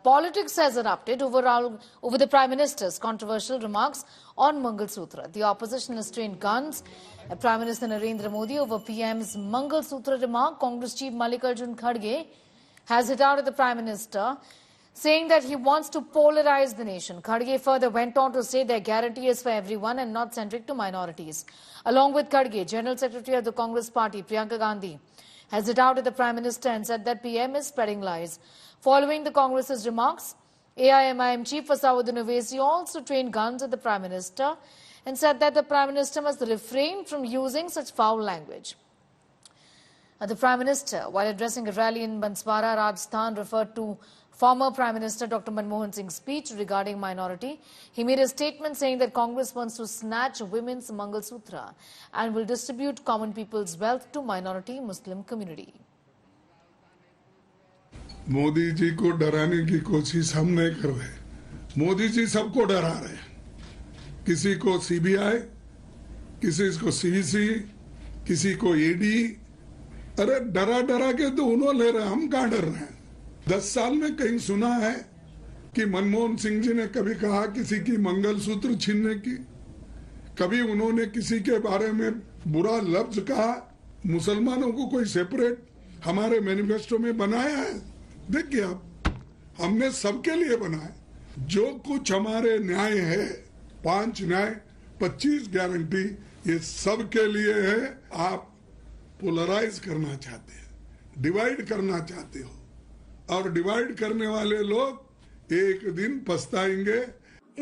politics has erupted over the Prime Minister's controversial remarks on Mangal Sutra. The opposition has trained guns at Prime Minister Narendra Modi over PM's Mangal Sutra remark. Congress Chief Mallikarjun Kharge has hit out at the Prime Minister, saying that he wants to polarize the nation. Kharge further went on to say their guarantee is for everyone and not centric to minorities. Along with Kharge, General Secretary of the Congress Party, Priyanka Gandhi, has hit out at the Prime Minister and said that PM is spreading lies. Following the Congress's remarks, AIMIM Chief Asauddin Owaisi also trained guns at the Prime Minister and said that the Prime Minister must refrain from using such foul language. The Prime Minister, while addressing a rally in Banswara, Rajasthan, referred to former Prime Minister Dr. Manmohan Singh's speech regarding minority. He made a statement saying that Congress wants to snatch women's Mangal Sutra and will distribute common people's wealth to minority Muslim community. Modi ji को डराने की कोशिश हम नहीं कर रहे। मोदी जी सबको डरा रहे, किसी को सीबीआई, किसी को सीवीसी, किसी को ईडी। अरे डरा डरा के तो उन्होंने ले रहे, हम कहां डर रहे हैं। 10 साल में कहीं सुना है कि मनमोहन सिंह जी ने कभी कहा किसी की मंगलसूत्र छीनने की? कभी उन्होंने किसी के बारे में बुरा लफ्ज कहा? मुसलमानों को कोई सेपरेट हमारे मैनिफेस्टो में बनाया है? देखिए आप, हमने सबके लिए बनाया। जो कुछ हमारे न्याय है, 5 न्याय, 25 गारंटी, ये सबके लिए है। आप पोलराइज करना चाहते हैं, डिवाइड करना चाहते हो, और डिवाइड करने वाले लोग एक दिन पछताएंगे।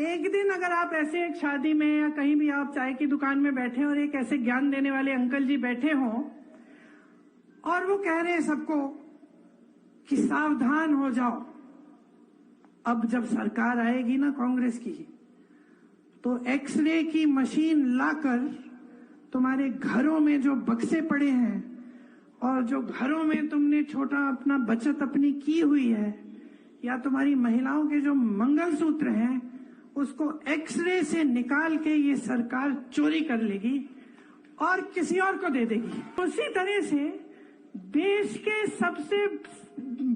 एक दिन अगर आप ऐसे एक शादी में या कहीं भी आप चाय की दुकान में बैठे और एक ऐसे ज्ञान देने वाले अंकल जी बैठे हों और वो कह रहे हैं सबको कि सावधान हो जाओ, अब जब सरकार आएगी ना कांग्रेस की, तो एक्सरे की मशीन लाकर तुम्हारे घरों में जो बक्से पड़े हैं और जो घरों में तुमने छोटा अपना बचत अपनी की हुई है, या तुम्हारी महिलाओं के जो मंगलसूत्र हैं, उसको एक्सरे से निकाल के ये सरकार चोरी कर लेगी और किसी और को दे देगी। उसी तरह से देश के सबसे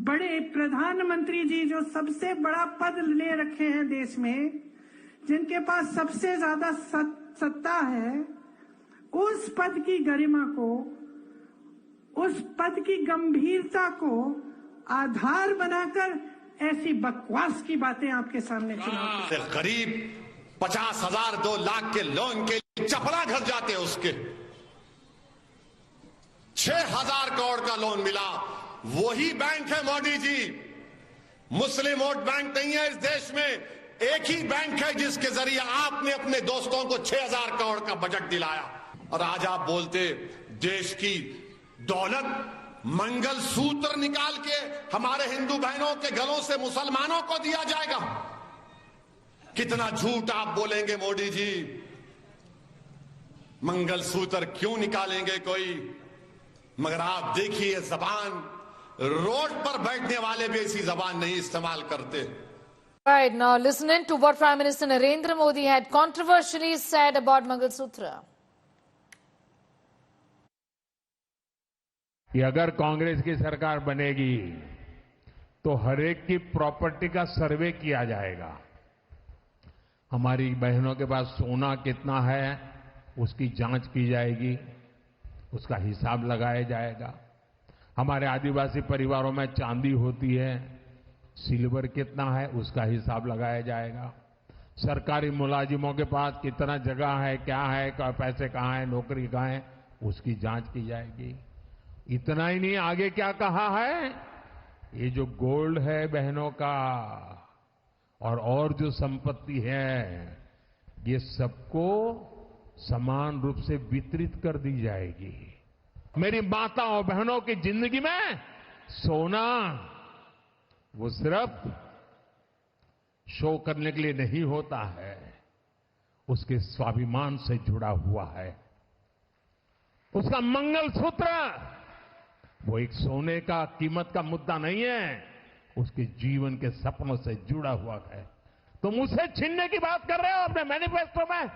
बड़े प्रधानमंत्री जी, जो सबसे बड़ा पद ले रखे हैं देश में, जिनके पास सबसे ज्यादा सत्ता है, उस पद की गरिमा को, उस पद की गंभीरता को आधार बनाकर ऐसी बकवास की बातें आपके सामने चुनौती। करीब 50,000 2 लाख के लोन के चपला घर जाते हैं, उसके 6,000 करोड़ का लोन मिला। वही बैंक है मोदी जी। मुस्लिम वोट बैंक नहीं है इस देश में, एक ही बैंक है जिसके जरिए आपने अपने दोस्तों को 6,000 करोड़ का बजट दिलाया। और आज आप बोलते देश की दौलत मंगल सूत्र निकाल के हमारे हिंदू बहनों के गलों से मुसलमानों को दिया जाएगा। कितना झूठ आप बोलेंगे मोदी जी। मंगल सूत्र क्यों निकालेंगे कोई? मगर आप देखिए, जबान, रोड पर बैठने वाले भी ऐसी जबान नहीं इस्तेमाल करते। Right, now listening to what Prime Minister Narendra Modi had controversially said about Mangal Sutra. कि अगर कांग्रेस की सरकार बनेगी तो हर एक की प्रॉपर्टी का सर्वे किया जाएगा। हमारी बहनों के पास सोना कितना है उसकी जांच की जाएगी, उसका हिसाब लगाया जाएगा। हमारे आदिवासी परिवारों में चांदी होती है, सिल्वर कितना है उसका हिसाब लगाया जाएगा। सरकारी मुलाजिमों के पास कितना जगह है, क्या है, पैसे कहाँ है, नौकरी कहाँ है, उसकी जांच की जाएगी। इतना ही नहीं, आगे क्या कहा है, ये जो गोल्ड है बहनों का और जो संपत्ति है, ये सबको समान रूप से वितरित कर दी जाएगी। मेरी माताओं बहनों की जिंदगी में सोना वो सिर्फ शो करने के लिए नहीं होता है, उसके स्वाभिमान से जुड़ा हुआ है। उसका मंगलसूत्र वो एक सोने का कीमत का मुद्दा नहीं है, उसके जीवन के सपनों से जुड़ा हुआ है। तुम उसे छीनने की बात कर रहे हो अपने मैनिफेस्टो में।